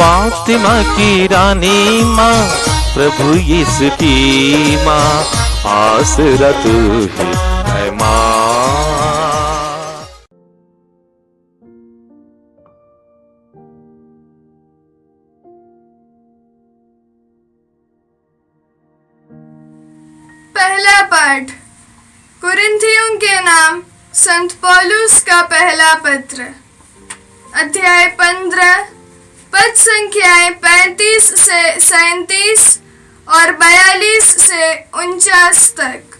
फातिमा की रानी माँ, प्रभु यीशु की माँ, आसरा तू ही है माँ। पहला पाठ कुरिन्थियों के नाम संत पौलुस का पहला पत्र, अध्याय 15, पद संख्याएं 35 से 37 और 42 से 49 तक।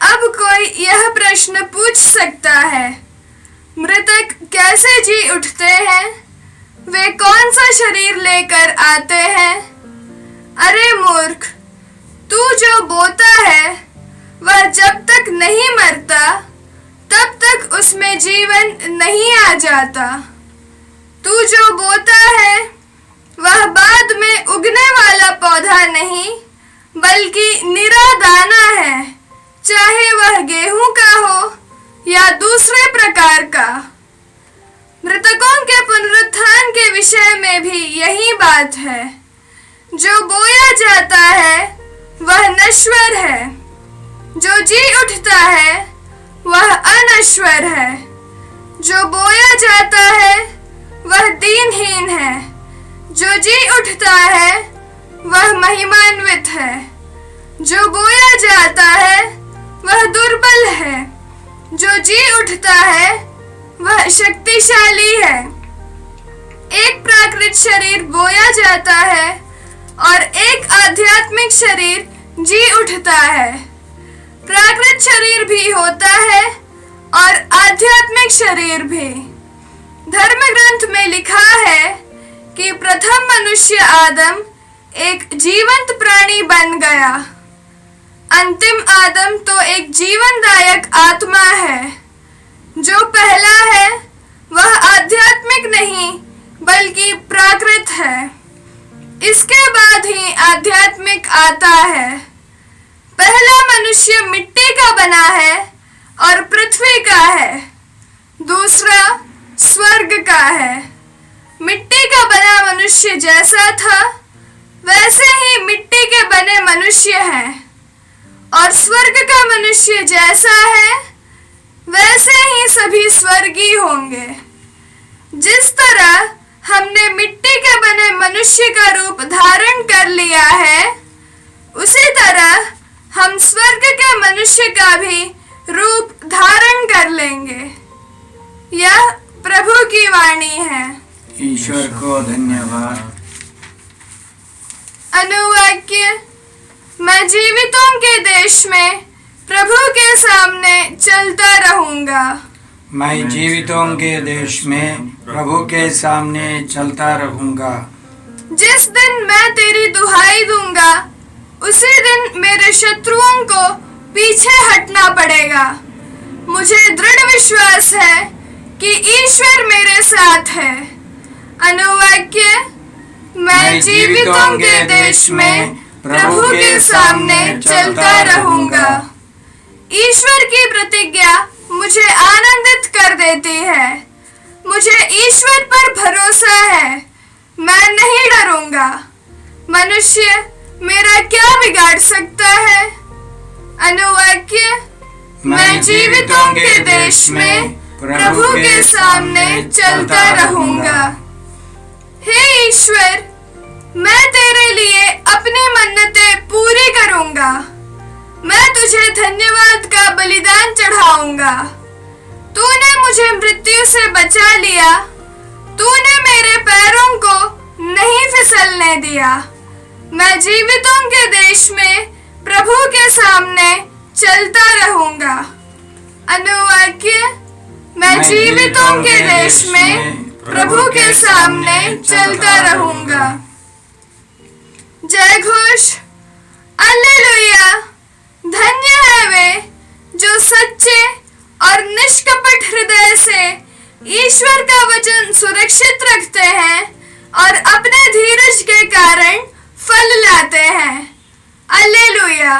अब कोई यह प्रश्न पूछ सकता है, मृतक कैसे जी उठते हैं? वे कौन सा शरीर लेकर आते हैं? अरे मूर्ख, तू जो बोता है वह जब तक नहीं मरता तब तक उसमें जीवन नहीं आ जाता। तू जो बोता है वह बाद में उगने वाला पौधा नहीं बल्कि निरा दाना है, चाहे वह गेहूं का हो या दूसरे प्रकार का। मृतकों के पुनरुत्थान के विषय में भी यही बात है। जो बोया जाता है वह नश्वर है, जो जी उठता है वह अनश्वर है। जो बोया जाता है वह दीनहीन है, जो जी उठता है वह महिमान्वित है। जो बोया जाता है वह दुर्बल है, जो जी उठता है वह शक्तिशाली है। एक प्राकृतिक शरीर बोया जाता है और एक आध्यात्मिक शरीर जी उठता है। प्राकृतिक शरीर भी होता है और आध्यात्मिक शरीर भी। धर्म ग्रंथ में लिखा है कि प्रथम मनुष्य आदम एक जीवंत प्राणी बन गया। अंतिम आदम तो एक जीवनदायक आत्मा है। जो पहला है वह आध्यात्मिक नहीं बल्कि प्राकृत है, इसके बाद ही आध्यात्मिक आता है। पहला मनुष्य मिट्टी का बना है और पृथ्वी का है, दूसरा स्वर्ग का है। मिट्टी का बना मनुष्य जैसा था वैसे ही मिट्टी के बने मनुष्य हैं, और स्वर्ग का मनुष्य जैसा है वैसे ही सभी स्वर्गीय होंगे। जिस तरह हमने मिट्टी के बने मनुष्य का रूप धारण कर लिया है, उसी तरह हम स्वर्ग के मनुष्य का भी रूप धारण कर लेंगे। यह प्रभु की वाणी है। ईश्वर को धन्यवाद। अनुवाक्य। मैं जीवितों के देश में प्रभु के सामने चलता रहूंगा। मैं जीवितों के देश में प्रभु के सामने चलता रहूंगा। जिस दिन मैं तेरी दुहाई दूंगा उसी दिन मेरे शत्रुओं को पीछे हटना पड़ेगा। मुझे दृढ़ विश्वास है कि ईश्वर मेरे साथ है। अनुवाक्य। मैं जीवितों के देश में प्रभु के सामने चलता रहूंगा। ईश्वर की प्रतिज्ञा मुझे आनंदित कर देती है। मुझे ईश्वर पर भरोसा है, मैं नहीं डरूंगा। मनुष्य मेरा क्या बिगाड़ सकता है? अनुवाक्य। मैं जीवितों के देश में प्रभु के सामने चलता रहूंगा। हे ईश्वर, मैं तेरे लिए अपनी मन्नतें पूरी करूंगा। मैं तुझे धन्यवाद का बलिदान चढ़ाऊंगा। तूने मुझे मृत्यु से बचा लिया। तूने मेरे पैरों को नहीं फिसलने दिया। मैं जीवितों के देश में प्रभु के सामने चलता रहूंगा। अनुवाक्य। मैं जीवितों के देश में प्रभु के सामने चलता रहूंगा। जय घोष। हालेलुया। धन्य है वे जो सच्चे और निष्कपट हृदय से ईश्वर का वचन सुरक्षित रखते हैं और अपने धीरज के कारण फल लाते हैं। हालेलुया।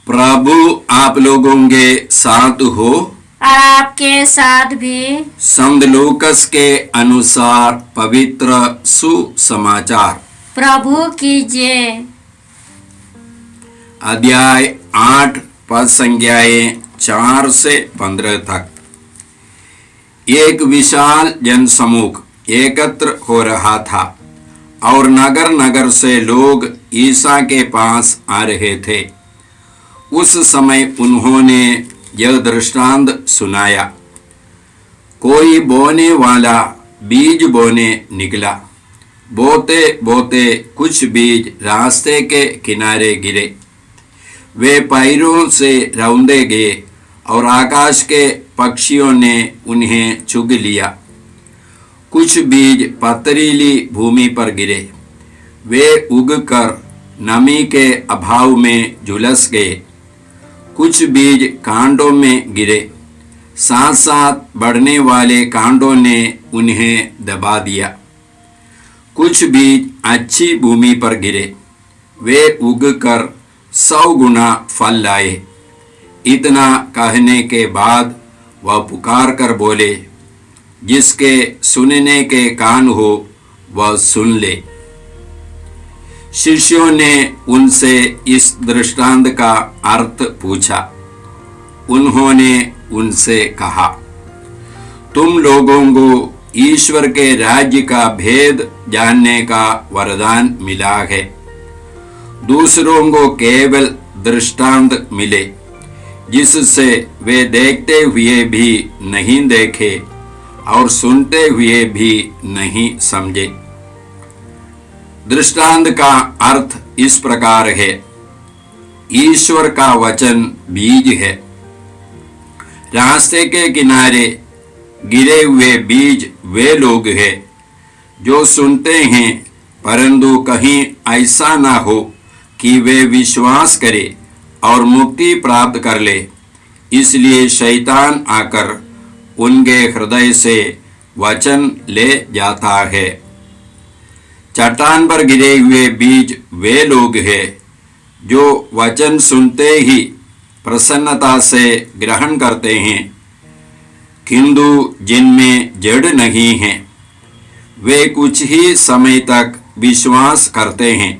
प्रभु आप लोगों के साथ हो। और आपके साथ भी। संत लूकस के अनुसार पवित्र सुसमाचार। प्रभु कीजिए। अध्याय 8 पद संज्ञाएं 4 से 15 तक। एक विशाल जनसमूह एकत्र हो रहा था और नगर नगर से लोग ईसा के पास आ रहे थे। उस समय उन्होंने यह दृष्टांत सुनाया। कोई बोने वाला बीज बोने निकला। बोते बोते कुछ बीज रास्ते के किनारे गिरे। वे पैरों से रौंदे गए और आकाश के पक्षियों ने उन्हें चुग लिया। कुछ बीज पथरीली भूमि पर गिरे। वे उगकर नमी के अभाव में झुलस गए। कुछ बीज कांडों में गिरे। साथ साथ बढ़ने वाले कांडों ने उन्हें दबा दिया। कुछ बीज अच्छी भूमि पर गिरे। वे उगकर 100 गुना फल लाए। इतना कहने के बाद वह पुकार कर बोले, जिसके सुनने के कान हो वह सुन ले। शिष्यों ने उनसे इस दृष्टांत का अर्थ पूछा। उन्होंने उनसे कहा, तुम लोगों को ईश्वर के राज्य का भेद जानने का वरदान मिला है। दूसरों को केवल दृष्टांत मिले, जिससे वे देखते हुए भी नहीं देखे और सुनते हुए भी नहीं समझे। दृष्टांत का अर्थ इस प्रकार है। ईश्वर का वचन बीज है। रास्ते के किनारे गिरे हुए बीज वे लोग हैं जो सुनते हैं, परंतु कहीं ऐसा ना हो कि वे विश्वास करें और मुक्ति प्राप्त कर ले। इसलिए शैतान आकर उनके हृदय से वचन ले जाता है। चट्टान पर गिरे हुए बीज वे लोग हैं जो वचन सुनते ही प्रसन्नता से ग्रहण करते हैं, किंतु जिनमें जड़ नहीं है। वे कुछ ही समय तक विश्वास करते हैं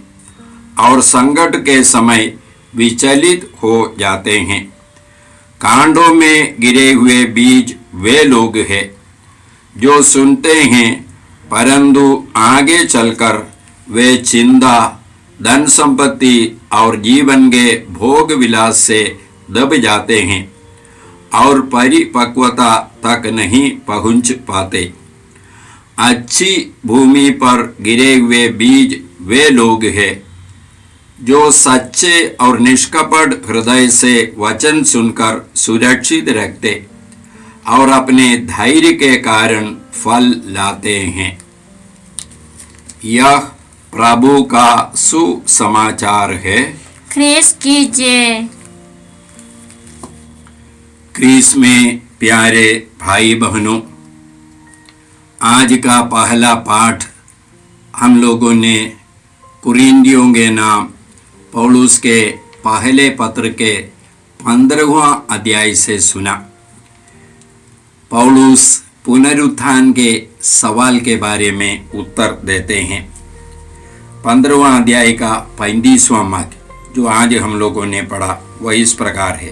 और संकट के समय विचलित हो जाते हैं। कांडों में गिरे हुए बीज वे लोग हैं जो सुनते हैं, परंतु आगे चलकर वे चिंता, धन संपत्ति और जीवन के भोग विलास से दब जाते हैं और परिपक्वता तक नहीं पहुंच पाते। अच्छी भूमि पर गिरे हुए बीज वे लोग हैं जो सच्चे और निष्कपट हृदय से वचन सुनकर सुरक्षित रखते और अपने धैर्य के कारण फल लाते हैं। यह प्रभु का सुसमाचार है। ख्रीस्त कीजिए। क्रीस में प्यारे भाई बहनों, आज का पहला पाठ हम लोगों ने कुरिन्थियों के नाम पौलुस के पहले पत्र के 15वां अध्याय से सुना। पौलुस पुनरुत्थान के सवाल के बारे में उत्तर देते हैं। 15वां अध्याय का 35वां वाक्य जो आज हम लोगों ने पढ़ा वह इस प्रकार है।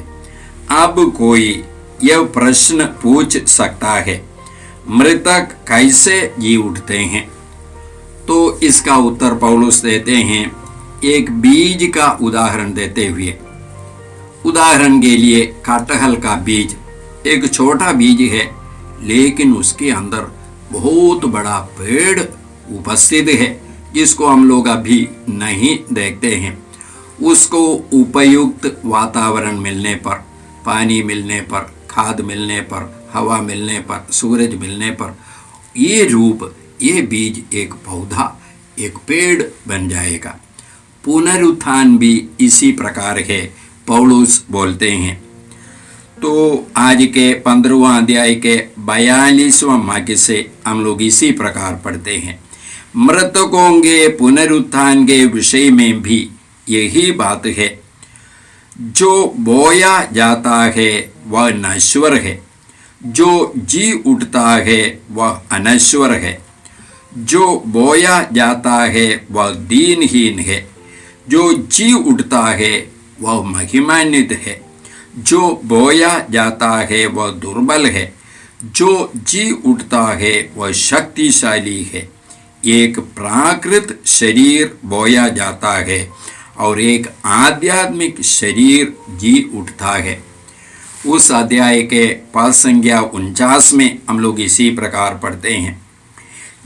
अब कोई यह प्रश्न पूछ सकता है, मृतक कैसे जी उठते हैं? तो इसका उत्तर पौलुस देते हैं एक बीज का उदाहरण देते हुए। उदाहरण के लिए कटहल का बीज एक छोटा बीज है, लेकिन उसके अंदर बहुत बड़ा पेड़ उपस्थित है जिसको हम लोग अभी नहीं देखते हैं। उसको उपयुक्त वातावरण मिलने पर, पानी मिलने पर, खाद मिलने पर, हवा मिलने पर, सूरज मिलने पर ये बीज एक पौधा, एक पेड़ बन जाएगा। पुनरुत्थान भी इसी प्रकार है, पौलुस बोलते हैं। तो आज के 15वां अध्याय के 42वां वाक्य से हम लोग इसी प्रकार पढ़ते हैं। मृतकों के पुनरुत्थान के विषय में भी यही बात है। जो बोया जाता है वह नश्वर है, जो जी उठता है वह अनश्वर है, जो बोया जाता है वह दीनहीन है, जो जी उठता है वह महिमान्वित है, जो बोया जाता है वह दुर्बल है, जो जी उठता है वह शक्तिशाली है। एक प्राकृत शरीर बोया जाता है और एक आध्यात्मिक शरीर जी उठता है। उस अध्याय के पद संख्या 49 में हम लोग इसी प्रकार पढ़ते हैं,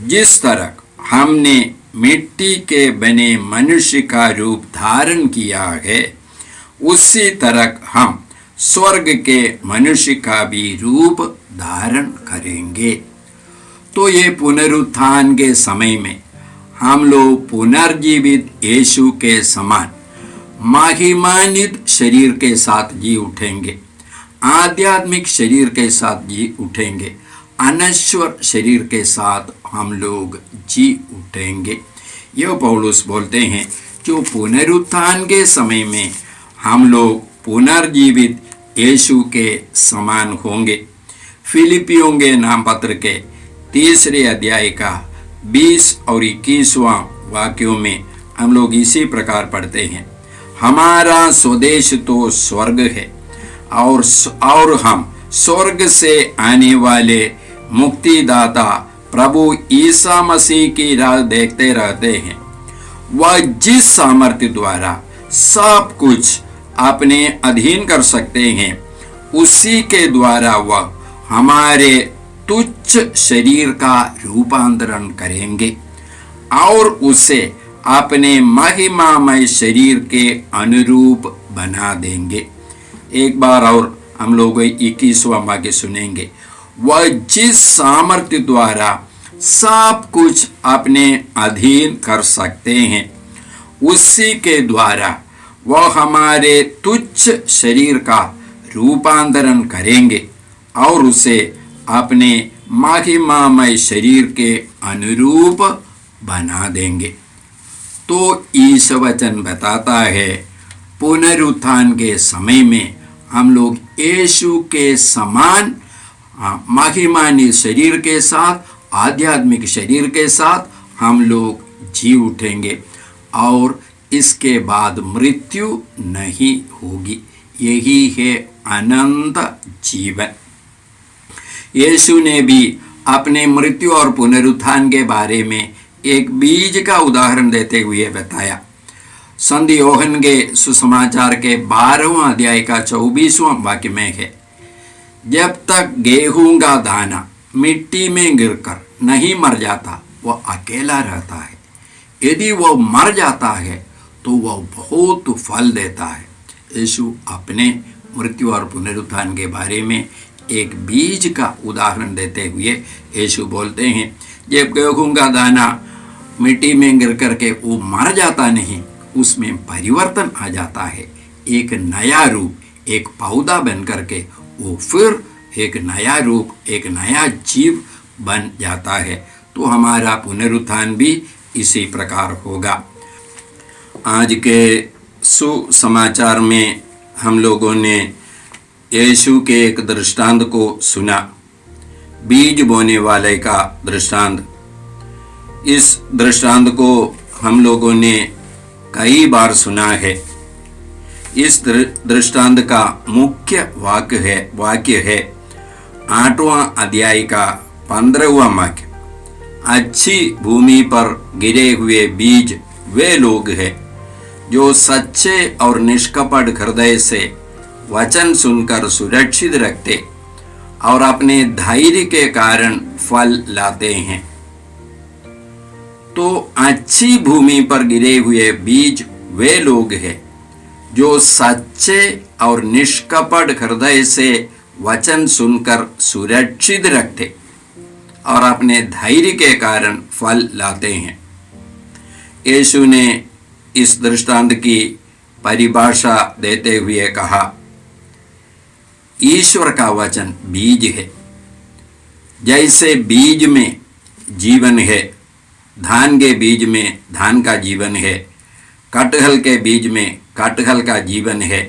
जिस तरह हमने मिट्टी के बने मनुष्य का रूप धारण किया है, उसी तरह हम स्वर्ग के मनुष्य का भी रूप धारण करेंगे। तो ये पुनरुत्थान के समय में हम लोग पुनर्जीवित यीशु के समान महिमान्वित शरीर के साथ जी उठेंगे, आध्यात्मिक शरीर के साथ जी उठेंगे, अनश्वर शरीर के साथ हम लोग जी उठेंगे। यह पौलुस बोलते हैं जो पुनरुत्थान के समय में हम लोग पुनर्जीवित यीशु के समान होंगे। फिलिपियों के नाम पत्र के 3 अध्याय का 20 और 21वां वाक्यों में हम लोग इसी प्रकार पढ़ते हैं, हमारा स्वदेश तो स्वर्ग है और हम स्वर्ग से आने वाले मुक्तिदाता प्रभु ईसा मसीह की राह देखते रहते हैं। वह जिस सामर्थ्य द्वारा सब कुछ अपने अधीन कर सकते हैं, उसी के द्वारा वह हमारे तुच्छ शरीर का रूपांतरण करेंगे और उसे अपने महिमामय शरीर के अनुरूप बना देंगे। एक बार और हम लोग 21वां वाक्य सुनेंगे, वह जिस सामर्थ्य द्वारा सब कुछ अपने अधीन कर सकते हैं, उसी के द्वारा वह हमारे तुच्छ शरीर का रूपांतरण करेंगे और उसे अपने महिमामय शरीर के अनुरूप बना देंगे। तो इस वचन बताता है पुनरुत्थान के समय में हम लोग यीशु के समान महिमान्वित शरीर के साथ, आध्यात्मिक शरीर के साथ हम लोग जी उठेंगे और इसके बाद मृत्यु नहीं होगी। यही है अनंत जीवन। यीशु ने भी अपने मृत्यु और पुनरुत्थान के बारे में एक बीज का उदाहरण देते हुए बताया। संत योहन के सुसमाचार के 12वां अध्याय का 24वां वाक्य में है, जब तक गेहूं का दाना मिट्टी में गिरकर नहीं मर जाता वह अकेला रहता है, यदि वह मर जाता है तो वह बहुत फल देता है। यीशु अपने मृत्यु और पुनरुत्थान के बारे में एक बीज का उदाहरण देते हुए यीशु बोलते हैं, जब गेहूं का दाना मिट्टी में गिर करके वो मर जाता नहीं, उसमें परिवर्तन आ जाता है, एक नया रूप, एक पौधा बन करके वो फिर एक नया रूप, एक नया जीव बन जाता है। तो हमारा पुनरुत्थान भी इसी प्रकार होगा। आज के सुसमाचार में हम लोगों ने यीशु के एक दृष्टांत को सुना, बीज बोने वाले का दृष्टांत। इस दृष्टांत को हम लोगों ने कई बार सुना है। इस दृष्टांत का मुख्य वाक्य है 8वां अध्याय का 15वां वाक्य, अच्छी भूमि पर गिरे हुए बीज वे लोग हैं जो सच्चे और निष्कपट हृदय से वचन सुनकर सुरक्षित रखते और अपने धैर्य के कारण फल लाते हैं। तो अच्छी भूमि पर गिरे हुए बीज वे लोग हैं जो सच्चे और निष्कपट हृदय से वचन सुनकर सुरक्षित रखते और अपने धैर्य के कारण फल लाते हैं। यीशु ने इस दृष्टांत की परिभाषा देते हुए कहा, ईश्वर का वचन बीज है। जैसे बीज में जीवन है, धान के बीज में धान का जीवन है, कटहल के बीज में कटहल का जीवन है,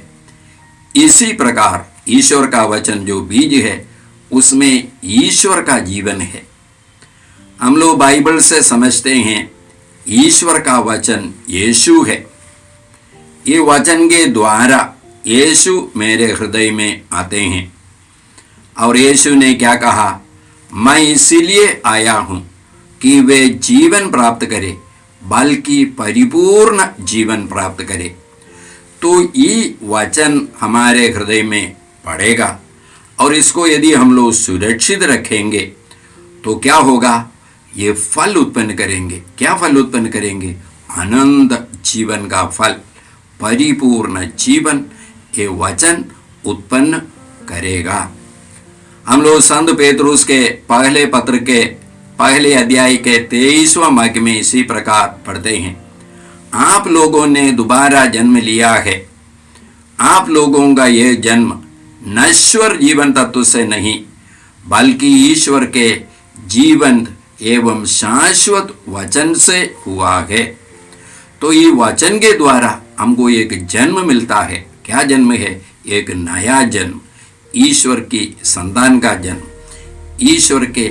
इसी प्रकार ईश्वर का वचन जो बीज है उसमें ईश्वर का जीवन है। हम लोग बाइबल से समझते हैं ईश्वर का वचन यीशु है। ये वचन के द्वारा यीशु मेरे हृदय में आते हैं। और यीशु ने क्या कहा? मैं इसीलिए आया हूं कि वे जीवन प्राप्त करे, बल्कि परिपूर्ण जीवन प्राप्त करे। तो ये वचन हमारे हृदय में पड़ेगा और इसको यदि हम लोग सुरक्षित रखेंगे तो क्या होगा? ये फल उत्पन्न करेंगे। क्या फल उत्पन्न करेंगे? आनंद जीवन का फल, परिपूर्ण जीवन ये वचन उत्पन्न करेगा। हम लोग संत पेतरुस के पहले पत्र के पहले अध्याय के 23वां वाक्य में इसी प्रकार पढ़ते हैं, आप लोगों ने दोबारा जन्म लिया है। आप लोगों का यह जन्म नश्वर जीवन तत्व से नहीं, बल्कि ईश्वर के जीवन एवं शाश्वत वचन से हुआ है। तो ये वचन के द्वारा हमको एक जन्म मिलता है। क्या जन्म है? एक नया जन्म, ईश्वर की संतान का जन्म, ईश्वर के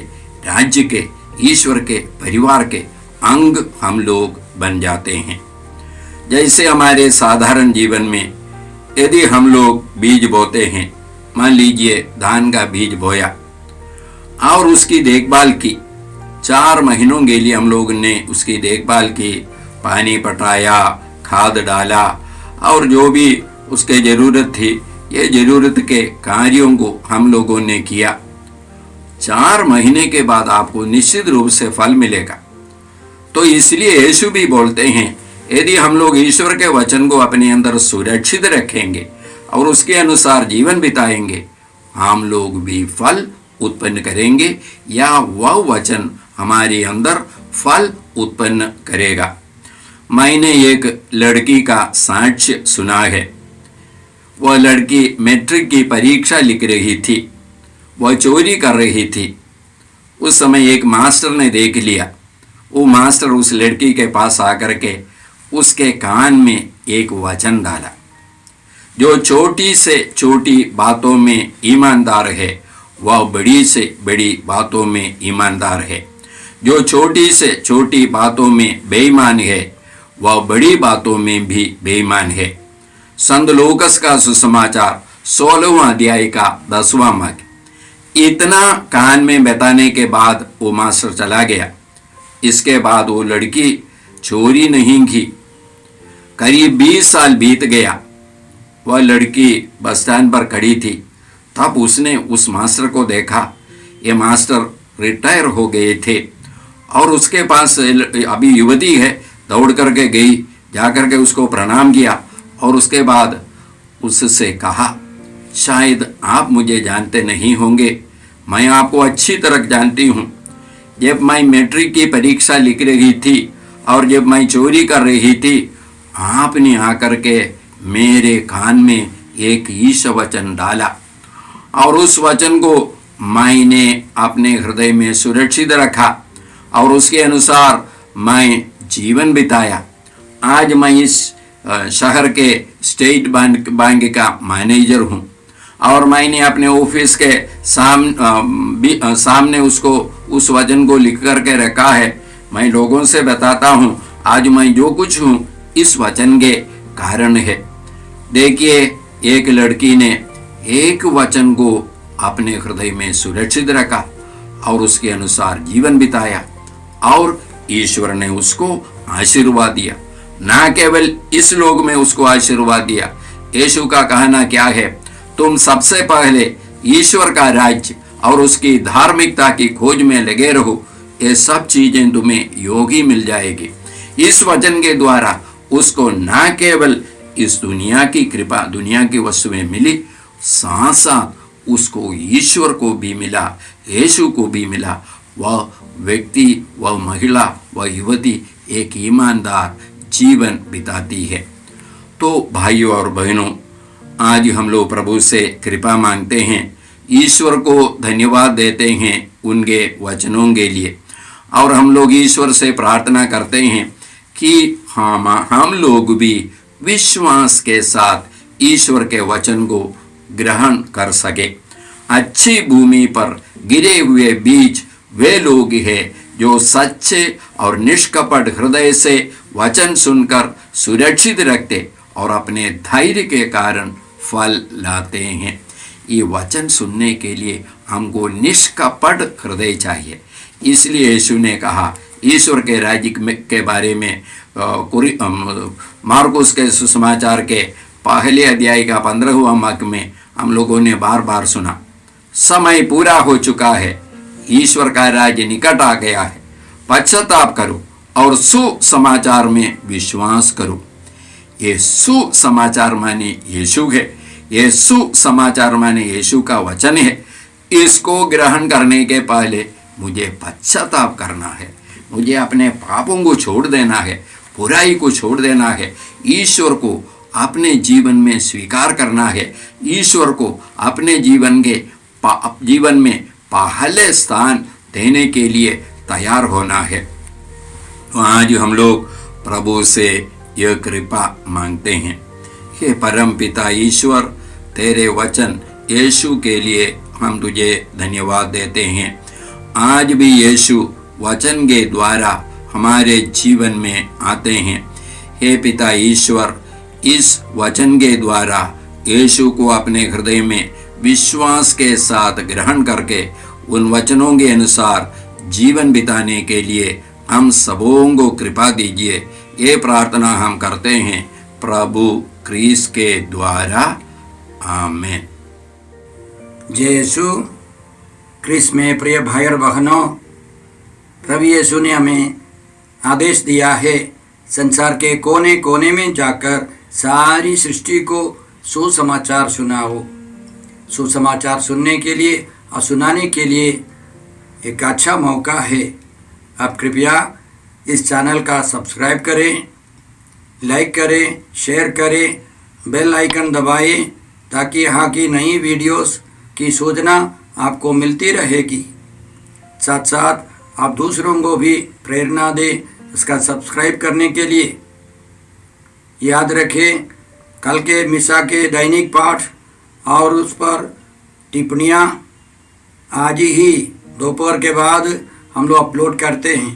राज्य के, ईश्वर के परिवार के अंग हम लोग बन जाते हैं। जैसे हमारे साधारण जीवन में यदि हम लोग बीज बोते हैं, मान लीजिए धान का बीज बोया और उसकी देखभाल की, 4 महीनों के लिए हम लोग ने उसकी देखभाल की, पानी पटाया, खाद डाला और जो भी उसके ज़रूरत थी, ये ज़रूरत के कार्यों को हम लोगों ने किया। 4 महीने के बाद आपको निश्चित रूप से फल मिलेगा। तो इसलिए यीशु भी बोलते हैं यदि हम लोग ईश्वर के वचन को अपने अंदर सुरक्षित रखेंगे और उसके अनुसार जीवन बिताएंगे, हम लोग भी फल उत्पन्न करेंगे या वह वचन हमारे अंदर फल उत्पन्न करेगा। मैंने एक लड़की का साक्ष्य सुना है। वह लड़की मैट्रिक की परीक्षा लिख रही थी। वह चोरी कर रही थी। उस समय एक मास्टर ने देख लिया। वो मास्टर उस लड़की के पास आकर के उसके कान में एक वचन डाला, जो छोटी से छोटी बातों में ईमानदार है वह बड़ी से बड़ी बातों में ईमानदार है। जो छोटी से छोटी बातों में बेईमान है वह बड़ी बातों में भी बेईमान है। संत लूकस का सुसमाचार 16वां अध्याय का 10वां वाक्य। इतना कान में बताने के बाद वो मास्टर चला गया। इसके बाद वो लड़की चोरी नहीं की। करीब 20 साल बीत गया। वह लड़की बस स्टैंड पर खड़ी थी। तब उसने उस मास्टर को देखा। ये मास्टर रिटायर हो गए थे और उसके पास अभी युवती है, दौड़ करके गई, जाकर के उसको प्रणाम किया और उसके बाद उससे कहा, शायद आप मुझे जानते नहीं होंगे, मैं आपको अच्छी तरह जानती हूँ। जब मैं मैट्रिक की परीक्षा लिख रही थी और जब मैं चोरी कर रही थी, आपने आकर के मेरे कान में एक ईश वचन डाला और उस वचन को मैंने अपने हृदय में सुरक्षित रखा और उसके अनुसार मैं जीवन बिताया। आज मैं इस शहर के स्टेट बैंक का मैनेजर हूँ और मैंने अपने ऑफिस के सामने उसको उस वचन को लिख करके रखा है। मैं लोगों से बताता हूँ आज मैं जो कुछ हूँ इस वचन के कारण है। देखिए, एक लड़की ने एक वचन को अपने हृदय में सुरक्षित रखा और उसके अनुसार जीवन बिताया और ईश्वर ने उसको आशीर्वाद दिया। ना केवल इस लोक में उसको आशीर्वाद दिया, यीशु का कहना क्या है, तुम सबसे पहले ईश्वर का राज्य और उसकी धार्मिकता की खोज में लगे रहो, ये सब चीजें तुम्हें योगी मिल जाएगी। इस वचन के द्वारा उसको ना केवल इस दुनिया की कृपा, दुनिया की वस्तुएं मिली, साथ साथ उसको ईश्वर को भी मिला, यीशु को भी मिला। वह व्यक्ति, वह महिला, वह युवती एक ईमानदार जीवन बिताती है। तो भाइयों और बहनों, आज हम लोग प्रभु से कृपा मांगते हैं, ईश्वर को धन्यवाद देते हैं उनके वचनों के लिए और हम लोग ईश्वर से प्रार्थना करते हैं कि हम लोग भी विश्वास के साथ ईश्वर के वचन को ग्रहण कर सके। अच्छी भूमि पर गिरे हुए बीज वे लोग हैं जो सच्चे और निष्कपट हृदय से वचन सुनकर सुरक्षित रखते और अपने धैर्य के कारण फल लाते हैं। ये वचन सुनने के लिए हमको निष्कपट हृदय चाहिए। इसलिए यीशु ने कहा ईश्वर के राज्य के बारे में मार्कुस के सुसमाचार के पहले अध्याय का 15वां वाक्य में हम लोगों ने बार बार सुना, समय पूरा हो चुका है, ईश्वर का राज्य निकट आ गया है, पश्चाताप करो और सुसमाचार में विश्वास करो। ये सुसमाचार माने यीशु है, ये सुसमाचार माने यीशु का वचन है। इसको ग्रहण करने के पहले मुझे पश्चाताप करना है, मुझे अपने पापों को छोड़ देना है, बुराई को छोड़ देना है, ईश्वर को अपने जीवन में स्वीकार करना है, ईश्वर को अपने जीवन में पहले स्थान देने के लिए तैयार होना है। तो आज हम लोग प्रभु से यह कृपा मांगते हैं। हे परम पिता ईश्वर, तेरे वचन यीशु के लिए हम तुझे धन्यवाद देते हैं। आज भी यीशु वचन के द्वारा हमारे जीवन में आते हैं। हे पिता ईश्वर, इस वचन के द्वारा यीशु को अपने हृदय में विश्वास के साथ ग्रहण करके उन वचनों के अनुसार जीवन बिताने के लिए हम सबों को कृपा दीजिए। ये प्रार्थना हम करते हैं प्रभु क्रिस्त के द्वारा, आमीन। जय यीशु क्रिस्त में प्रिय भाई और बहनों, प्रभु यीशु ने हमें आदेश दिया है संसार के कोने कोने में जाकर सारी सृष्टि को सुसमाचार सुनाओ। सुसमाचार सुनने के लिए और सुनाने के लिए एक अच्छा मौका है। आप कृपया इस चैनल का सब्सक्राइब करें, लाइक करें, शेयर करें, बेल आइकन दबाएं ताकि यहाँ की नई वीडियोस की सूचना आपको मिलती रहेगी। साथ साथ आप दूसरों को भी प्रेरणा दें इसका सब्सक्राइब करने के लिए। याद रखें, कल के मिसा के दैनिक पाठ और उस पर टिप्पणियाँ आज ही दोपहर के बाद हम लोग अपलोड करते हैं।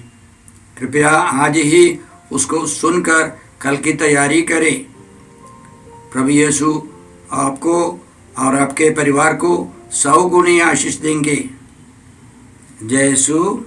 कृपया आज ही उसको सुनकर कल की तैयारी करें। प्रभु यीशु आपको और आपके परिवार को 100 गुनी आशीष देंगे। जय यीशु।